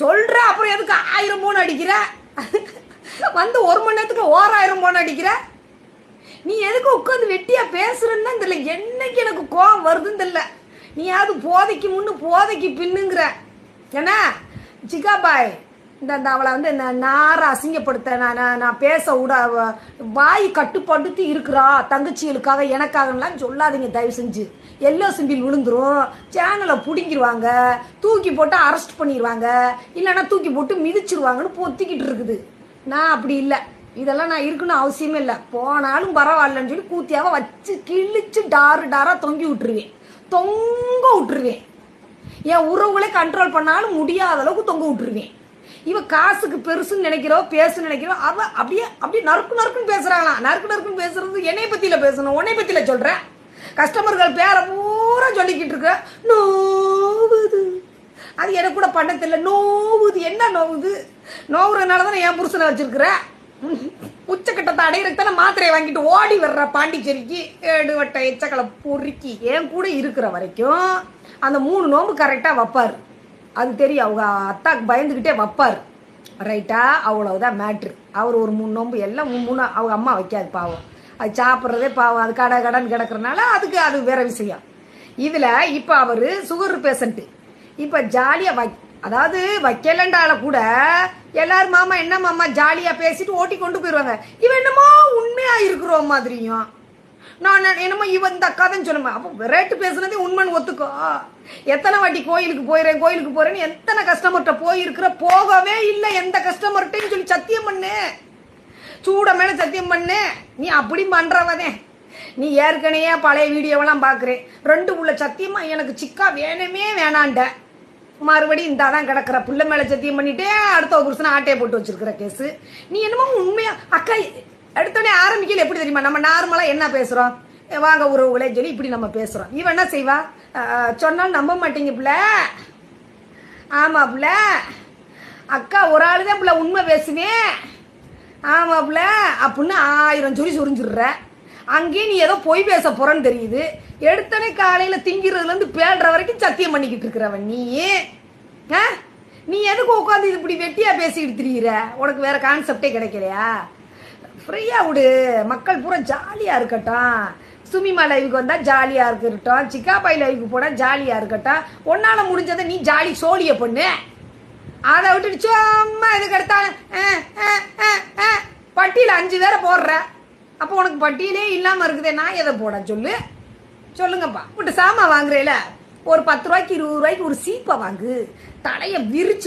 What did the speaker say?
சொல்ற அப்புறம் எதுக்கு 1000 போன் அடிக்கிற? வந்து 1 மணி நேரத்துக்கு 1000 போன் அடிக்கிற? நீ எதுக்கு உட்காந்து வெட்டியா பேசுறன்னு தெரியல. என்னைக்கு எனக்கு கோவம் வருதுன்னு தெரியல. நீ யாவது போதைக்கு முன்னு போதைக்கு பின்னுங்கிற ஏன்னா ஜிகாபாய் இந்த அவளை வந்து நார அசிங்கப்படுத்த நான் பேச விட வாய் கட்டுப்படுத்தி இருக்கிறா தங்கச்சிகளுக்காக எனக்காகலாம் சொல்லாதீங்க தயவு செஞ்சு. எல்லோ சிம்பிள் விழுந்துரும், சேனலை பிடிங்கிருவாங்க, தூக்கி போட்டு அரெஸ்ட் பண்ணிடுவாங்க, இல்லைன்னா தூக்கி போட்டு மிதிச்சிருவாங்கன்னு பொத்திக்கிட்டு இருக்குது. நான் அப்படி இல்லை, இதெல்லாம் நான் இருக்குன்னு அவசியமே இல்லை. போனாலும் பரவாயில்லன்னு சொல்லி கூத்தியாவை வச்சு கிழிச்சு டாரா தொங்கி விட்டுருவேன். என் உறவுகளை கண்ட்ரோல் பண்ணாலும் முடியாத அளவுக்கு தொங்க விட்டுருவேன். இவ காசுக்கு பெருசுன்னு நினைக்கிறோம், பேசுன்னு நினைக்கிறோம். அவ அப்படியே நறுக்குன்னு பேசுறாங்களாம். நறுக்குன்னு பேசுறது என்னை பத்தியில பேசணும், உன்னை பத்தியில சொல்றேன். கஸ்டமர்கள் பேரை பூரா சொல்லிக்கிட்டு இருக்க. நோவுது, அது எனக்கு கூட பண்ண தெரியல. நோவுது, என்ன நோவுது? நோவுறதுனாலதான் என் புருஷனை வச்சிருக்கிற. உச்சக்கட்டத்தை அடையிறதுதானே மாத்திரையை வாங்கிட்டு ஓடி வர்ற பாண்டிச்சேரிக்கு. ஏடுவட்ட எச்சக்களை பொறுக்கி என் கூட இருக்கிற வரைக்கும் அந்த 3 நோம்பு கரெக்டா வைப்பாரு. அது தெரியும், அவங்க அத்தாக்கு பயந்துக்கிட்டே வைப்பார். ரைட்டா? அவ்வளவுதான் மேட்ரு. அவர் ஒரு 3 நோம்பு எல்லாம் 3 அவங்க அம்மா வைக்காது பாவம். அது சாப்பிட்றதே பாவம். அது கடன் கிடக்குறனால அதுக்கு அது வேற விஷயம். இதில் இப்போ அவர் சுகர் பேஷண்ட்டு. இப்போ ஜாலியாக அதாவது வைக்கலண்டால கூட எல்லாரும் மாமா என்ன மாமா ஜாலியாக பேசிட்டு ஓட்டி கொண்டு போயிடுவாங்க. இவன் என்னமோ உண்மையாக இருக்கிற மாதிரியும் நான் என்னமோ இவன் இந்த அக்காதான் சொல்லுமா. அப்போ ரேட்டு பேசுனதே உண்மைன்னு ஒத்துக்கோ. எத்தனை வாட்டி கோயிலுக்கு போறேன்னு எத்தனை கஸ்டமர்கிட்ட போயிருக்கிற? போகவே இல்லை எந்த கஸ்டமர்கிட்டையும் சொல்லி சத்தியம் பண்ணு, சூட மேல சத்தியம் பண்ணு. நீ அப்படி பண்றவதே. நீ ஏற்கனவே பழைய வீடியோவெல்லாம் பாக்குறேன். 2 உள்ள சத்தியமா எனக்கு சிக்கா வேணுமே வேணாண்ட மறுபடியும் இந்தாதான் கிடக்குற. புள்ள மேல சத்தியம் பண்ணிட்டே அடுத்த புருஷனை ஆட்டையை போட்டு வச்சிருக்கிற கேஸ். நீ என்னமோ உண்மையா அக்கா எடுத்தோடனே ஆரம்பிக்கல. எப்படி தெரியுமா? நம்ம நார்மலா என்ன பேசுறோம், வாங்க உறவுகளே சொல்லி இப்படி நம்ம பேசுறோம். இவன் என்ன செய்வா? சொன்னாலும் நம்ப மாட்டீங்க பிள்ள. ஆமா பிள்ள, அக்கா ஒரு ஆளுதான் பிள்ள உண்மை பேசுவேன். ஆமா பிள்ள அப்படின்னு 1000 சொல்லி சுரிஞ்சிடுற. அங்கேயும் நீ ஏதோ பொய் பேச போறன்னு தெரியுது. எடுத்தனே காலையில திங்கிறதுல இருந்து பேடுற வரைக்கும் சத்தியம் பண்ணிக்கிட்டு இருக்கிறவன் நீ எதுக்கு உட்காந்து இது இப்படி வெட்டியா பேசிக்கிட்டு திரியிற? உனக்கு வேற கான்செப்டே கிடைக்கலையா? ஃப்ரீயா விடு, மக்கள் பூரா ஜாலியா இருக்கட்டும். சுமிமா லைவுக்கு வந்தா ஜாலியா இருக்கட்டும், சிக்காபாய் லைவுக்கு போனா ஜாலியா இருக்கட்டும். ஒன்னால முடிஞ்சதை நீ ஜாலி சோழிய பண்ணு. அதை விட்டுட்டு சும்மா இதுக்கு எடுத்தாலும் பட்டியல 5 பேரை போடுற. அப்போ உனக்கு பட்டியலே இல்லாம இருக்குதே, நான் எதை போட சொல்லுங்கப்பா. விட்டு சாமா வாங்குறேல ஒரு 10 ரூபாய்க்கு 20 ரூபாய்க்கு ஒரு சீப்பை வாங்கு, தலைய விரிச்சு